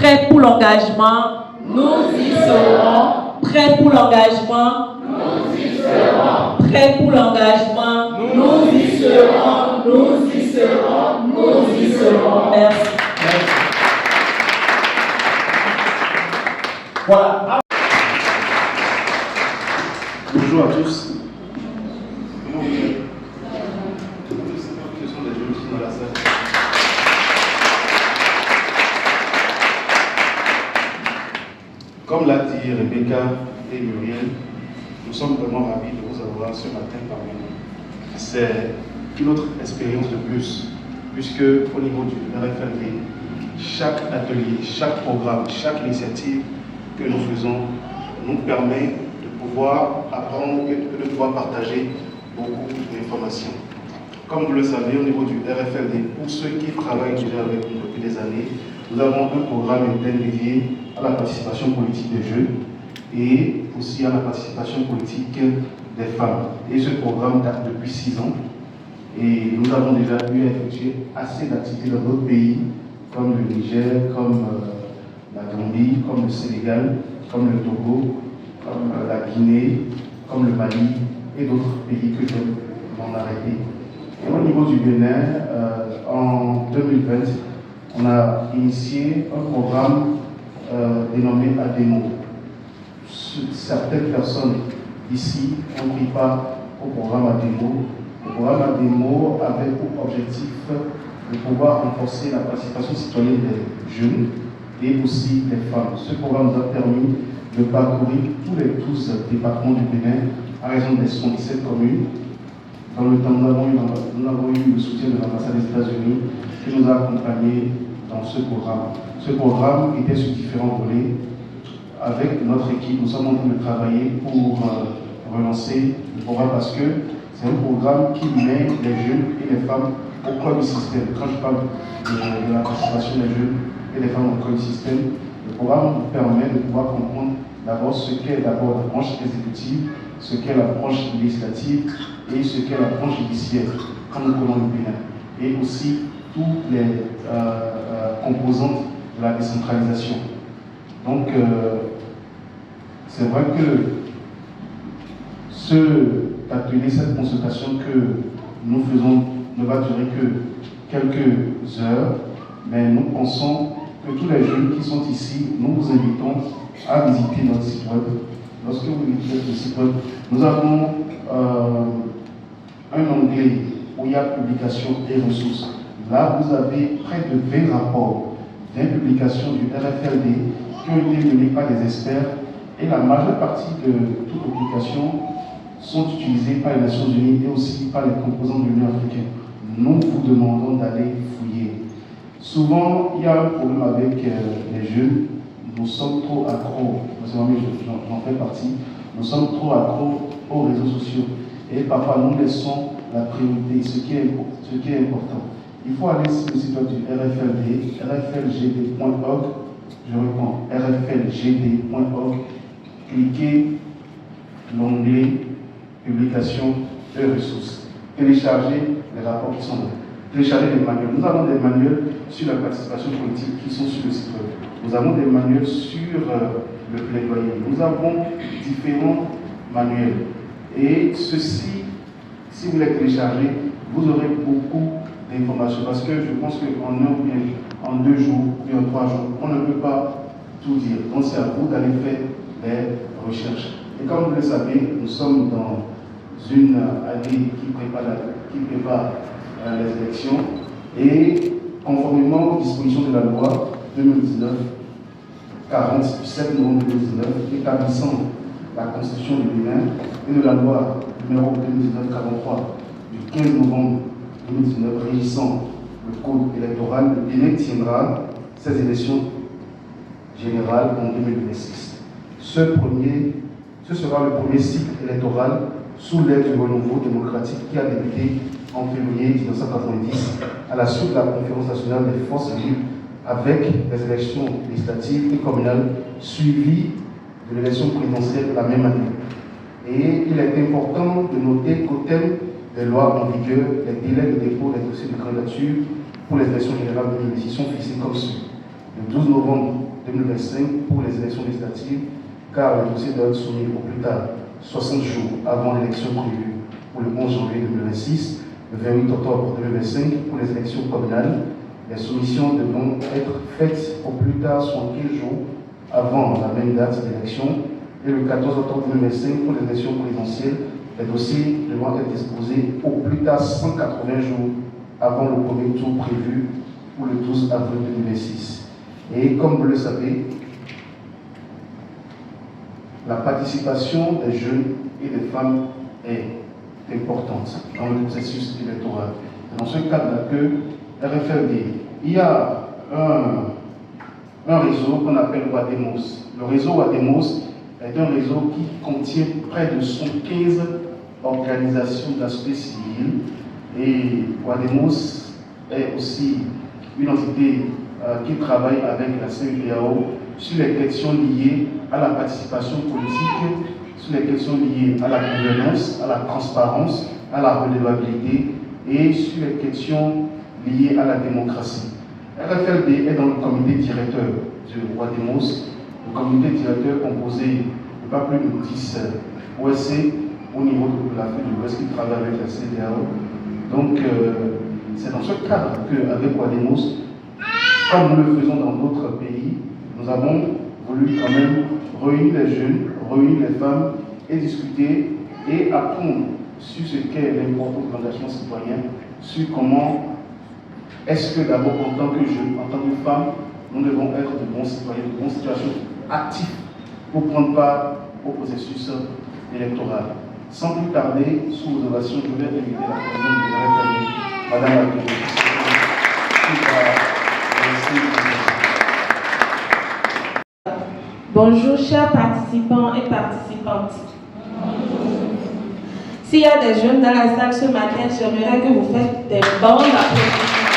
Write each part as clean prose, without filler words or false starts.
Prêt pour l'engagement. Nous y serons. Prêt pour l'engagement. Nous y serons. Prêt pour l'engagement. Nous y serons. Nous y serons. Nous y serons. Merci. Voilà. Bonjour à tous. Comment vous allez? Ce sont des jeunes qui sont dans la salle. Comme l'a dit Rebecca et Muriel, nous sommes vraiment ravis de vous avoir ce matin parmi nous. C'est une autre expérience de plus, puisque au niveau du RFLD, chaque atelier, chaque programme, chaque initiative que nous faisons nous permet de pouvoir apprendre et de pouvoir partager beaucoup d'informations. Comme vous le savez, au niveau du RFLD, pour ceux qui travaillent déjà avec nous depuis des années, nous avons un programme interne dédié à la participation politique des jeunes et aussi à la participation politique des femmes. Et ce programme date depuis 6 ans et nous avons déjà eu à effectuer assez d'activités dans d'autres pays comme le Niger, comme la Gambie, comme le Sénégal, comme le Togo, comme la Guinée, comme le Mali et d'autres pays que je vais m'en arrêter. Et au niveau du Bénin, en 2020, on a initié un programme dénommé ADEMO. Certaines personnes ici ont pris part au programme ADEMO. Le programme ADEMO avait pour objectif de pouvoir renforcer la participation citoyenne des jeunes et aussi des femmes. Ce programme nous a permis de parcourir tous les 12 départements du Bénin à raison des 77 communes. Dans le temps, nous avons eu le soutien de l'ambassade des États-Unis qui nous a accompagnés dans ce programme. Ce programme était sur différents volets. Avec notre équipe, nous sommes en train de travailler pour relancer le programme parce que c'est un programme qui met les jeunes et les femmes au cœur du système. Quand je parle de la participation des jeunes et des femmes au cœur du système, le programme nous permet de pouvoir comprendre d'abord ce qu'est d'abord la branche exécutive, ce qu'est la branche législative et ce qu'est la branche judiciaire quand nous prenons le Bénin. Et aussi toutes les composantes de la décentralisation. Donc, c'est vrai que cet atelier, cette consultation que nous faisons ne va durer que quelques heures, mais nous pensons que tous les jeunes qui sont ici, nous vous invitons à visiter notre site web. Lorsque vous visitez le site web, nous avons un onglet où il y a publications et ressources. Là, vous avez près de 20 rapports d'impublication du RFLD qui ont été menés par des experts et la majeure partie de toutes les publications sont utilisées par les Nations Unies et aussi par les composants de l'Union africaine. Nous vous demandons d'aller fouiller. Souvent, il y a un problème avec les jeunes. Nous sommes trop accros, j'en fais partie, nous sommes trop accros aux réseaux sociaux. Et parfois, nous laissons la priorité, ce qui est important. Il faut aller sur le site web du RFLD, rflgd.org, je reprends, rflgd.org, cliquez l'onglet publication et ressources, téléchargez les rapports qui sont là, téléchargez les manuels. Nous avons des manuels sur la participation politique qui sont sur le site web. Nous avons des manuels sur le plaidoyer. Nous avons différents manuels. Et ceci, si vous les téléchargez, vous aurez beaucoup d'informations. Parce que je pense qu'en un ou bien en 2 jours, ou en 3 jours, on ne peut pas tout dire. Donc c'est à vous d'aller faire des recherches. Et comme vous le savez, nous sommes dans une année qui prépare les élections. Et conformément aux dispositions de la loi 2019-40 du 7 novembre 2019 établissant la Constitution du Bénin et de la loi numéro 2019-43 du 15 novembre 2019 régissant le code électoral, le Bénin tiendra ses élections générales en 2026. Ce sera le premier cycle électoral sous l'ère du renouveau démocratique qui a débuté en février 1990 à la suite de la conférence nationale des forces vives avec les élections législatives et communales suivies de l'élection présidentielle de la même année. Et il est important de noter qu'au terme des lois en vigueur, les délais de dépôt des dossiers de candidature pour les élections générales de 2026 sont fixés comme suit. le 12 novembre 2025 pour les élections législatives, car le dossier doit être soumis au plus tard 60 jours avant l'élection prévue pour le 11 janvier 2026, le 28 octobre 2025 pour les élections communales. Les soumissions devront être faites au plus tard 75 jours avant la même date d'élection, et le 14 octobre 2025 pour les élections présidentielles. Les dossiers devront être disposés au plus tard 180 jours avant le premier tour prévu pour le 12 avril 2026. Et comme vous le savez, la participation des jeunes et des femmes est importante dans le processus électoral. C'est dans ce cadre-là que RFLD, il y a un réseau qu'on appelle Wademos. Le réseau Wademos est un réseau qui contient près de 75 organisations de la société civile, et Wademos est aussi une entité qui travaille avec la CEDEAO sur les questions liées à la participation politique, sur les questions liées à la gouvernance, à la transparence, à la redevabilité et sur les questions liées à la démocratie. RFLD est dans le comité directeur du Wademos, le comité directeur composé de pas plus de 10 OSC au niveau de l'Afrique de l'Ouest qui travaille avec la CEDEAO. Donc, c'est dans ce cadre qu'avec Wademos, comme nous le faisons dans d'autres pays, nous avons voulu quand même réunir les jeunes, réunir les femmes et discuter et apprendre sur ce qu'est l'importance de l'engagement citoyen, sur comment est-ce que d'abord en tant que jeunes, en tant que femmes, nous devons être de bons citoyens, de bons citoyens actifs pour prendre part au processus électoral. Sans plus tarder, sous vos ovations, je vais inviter la présidente de la République, Madame la Présidente, qui va Bonjour chers participants et participantes. S'il y a des jeunes dans la salle ce matin, j'aimerais que vous faites des bandes d'applaudissements.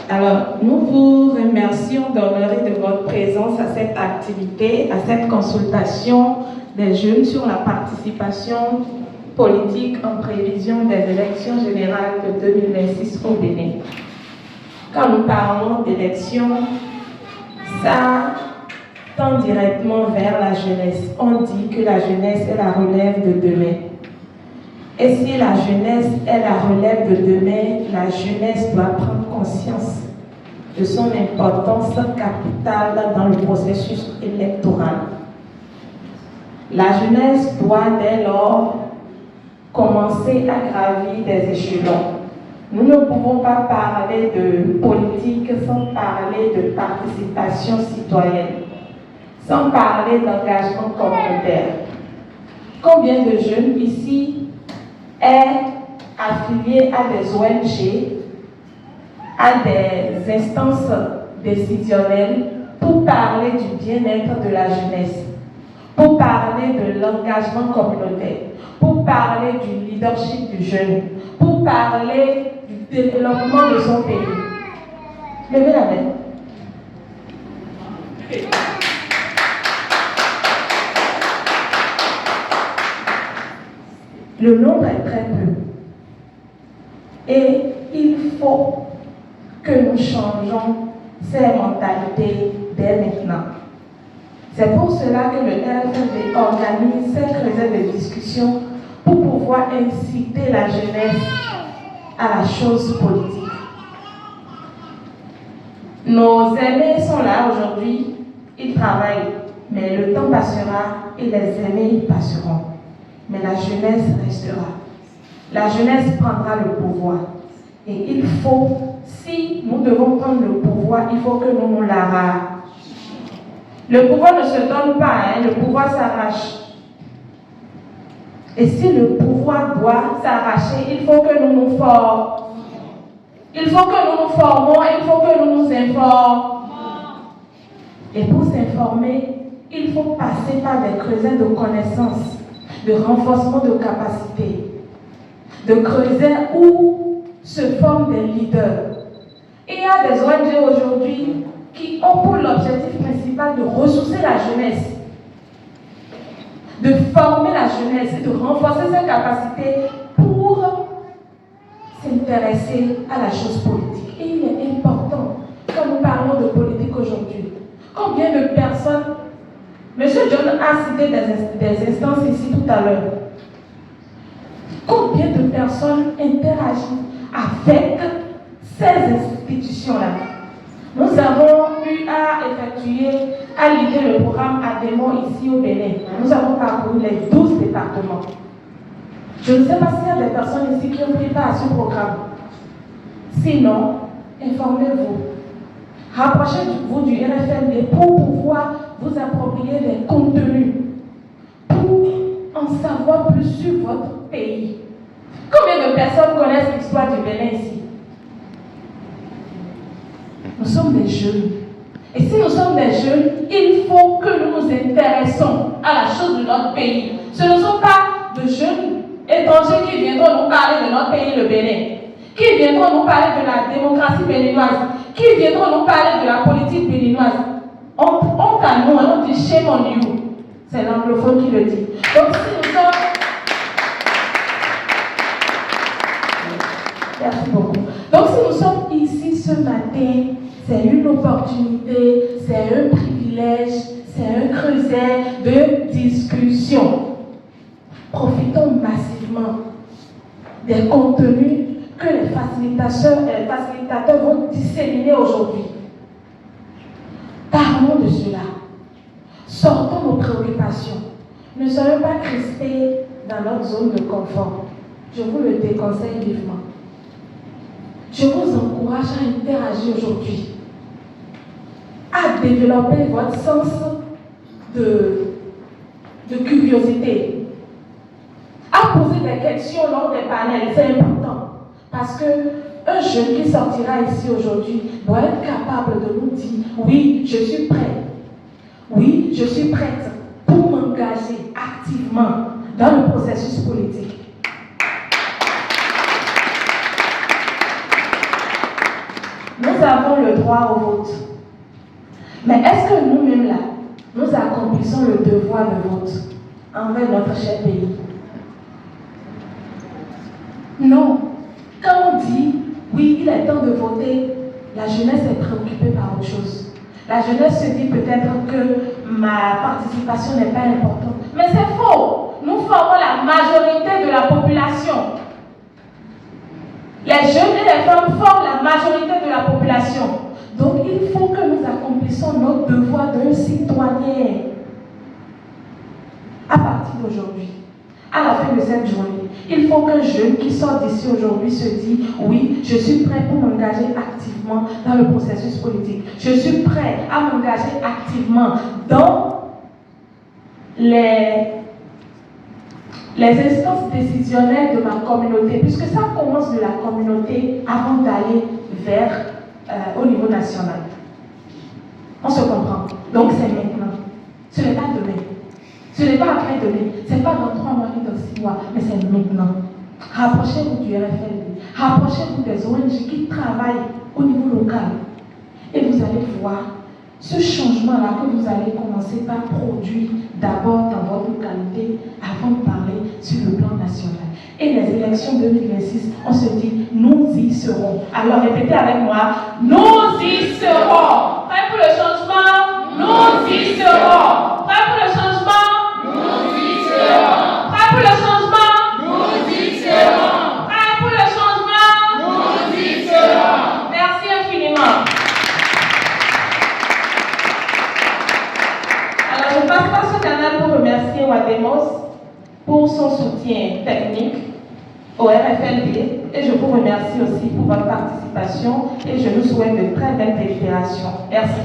Alors, nous vous remercions d'honorer de votre présence à cette activité, à cette consultation des jeunes sur la participation politique en prévision des élections générales de 2026 au Bénin. Quand nous parlons d'élections, ça tend directement vers la jeunesse. On dit que la jeunesse est la relève de demain. Et si la jeunesse est la relève de demain, la jeunesse doit prendre conscience de son importance capitale dans le processus électoral. La jeunesse doit dès lors commencer à gravir des échelons. Nous ne pouvons pas parler de politique sans parler de participation citoyenne, sans parler d'engagement communautaire. Combien de jeunes ici est affilié à des ONG, à des instances décisionnelles pour parler du bien-être de la jeunesse, pour parler de l'engagement communautaire, pour parler du leadership du jeune, pour parler du développement de son pays. Levez la main. Le nombre est très peu. Et il faut que nous changeons ces mentalités dès maintenant. C'est pour cela que le RFLD organise cette réserve de discussion pour pouvoir inciter la jeunesse à la chose politique. Nos aînés sont là aujourd'hui, ils travaillent, mais le temps passera et les aînés passeront. Mais la jeunesse restera. La jeunesse prendra le pouvoir. Et il faut, si nous devons prendre le pouvoir, il faut que nous l'arrachions. Le pouvoir ne se donne pas, le pouvoir s'arrache. Et si le pouvoir doit s'arracher, il faut que nous nous formons. Il faut que nous nous formons, il faut que nous nous informons. Et pour s'informer, il faut passer par des creusets de connaissances, de renforcement de capacités, de creusets où se forment des leaders. Et il y a des ONG aujourd'hui qui ont pour l'objectif principal de ressourcer la jeunesse, de former la jeunesse et de renforcer ses capacités pour intéressés à la chose politique. Et il est important, quand nous parlons de politique aujourd'hui, combien de personnes, M. John a cité des instances ici tout à l'heure, combien de personnes interagissent avec ces institutions-là? Nous avons eu à effectuer, à l'idée le programme ADEMO ici au Bénin. Nous avons parcouru les 12 départements. Je ne sais pas s'il y a des personnes ici qui ont pris part à ce programme. Sinon, informez-vous. Rapprochez-vous du RFMD pour pouvoir vous approprier des contenus, pour en savoir plus sur votre pays. Combien de personnes connaissent l'histoire du Bénin ici? Nous sommes des jeunes. Et si nous sommes des jeunes, il faut que nous nous intéressons à la chose de notre pays. Ce ne sont pas de jeunes étrangers qui viendront nous parler de notre pays, le Bénin, qui viendront nous parler de la démocratie béninoise, qui viendront nous parler de la politique béninoise. Honte à nous, on dit shame on you. C'est l'anglophone qui le dit. Donc si nous sommes... Merci beaucoup. Donc si nous sommes ici ce matin, c'est une opportunité, c'est un privilège, c'est un creuset de discussion. Profitons massivement des contenus que les facilitateurs vont disséminer aujourd'hui. Parlons de cela. Sortons nos préoccupations. Ne soyons pas crispés dans notre zone de confort. Je vous le déconseille vivement. Je vous encourage à interagir aujourd'hui, à développer votre sens de curiosité, à poser des questions lors des panels, c'est important. Parce qu'un jeune qui sortira ici aujourd'hui doit être capable de nous dire « Oui, je suis prêt. Oui, je suis prête pour m'engager activement dans le processus politique. » Nous avons le droit au vote. Mais est-ce que nous-mêmes là, nous accomplissons le devoir de vote envers notre cher pays? Non. Quand on dit, oui, il est temps de voter, la jeunesse est préoccupée par autre chose. La jeunesse se dit peut-être que ma participation n'est pas importante. Mais c'est faux. Nous formons la majorité de la population. Les jeunes et les femmes forment la majorité de la population. Donc il faut que nous accomplissions notre devoir d'un citoyen. À partir d'aujourd'hui, à la fin de cette journée, il faut qu'un jeune qui sort d'ici aujourd'hui se dise « Oui, je suis prêt pour m'engager activement dans le processus politique. Je suis prêt à m'engager activement dans les instances décisionnelles de ma communauté, puisque ça commence de la communauté avant d'aller vers au niveau national. » On se comprend. Donc c'est maintenant. Ce n'est pas demain. Ce n'est pas après-demain. Ce n'est pas dans 3 mois ni dans 6 mois, mais c'est maintenant. Rapprochez-vous du RFLD. Rapprochez-vous des ONG qui travaillent au niveau local. Et vous allez voir ce changement-là que vous allez commencer par produire d'abord dans votre localité avant de parler sur le plan national. Et les élections 2026, on se dit, nous y serons. Alors répétez avec moi, nous y serons. Prêts pour le changement? Nous y serons. Prêts pour le changement? Nous y serons. Prêts pour le changement? Nous y serons. Prêts pour le changement? Nous y serons. Merci infiniment. Alors je passe par ce canal pour remercier Wademos pour son soutien technique au RFLD et je vous remercie aussi pour votre participation et je vous souhaite de très belles délibérations. Merci.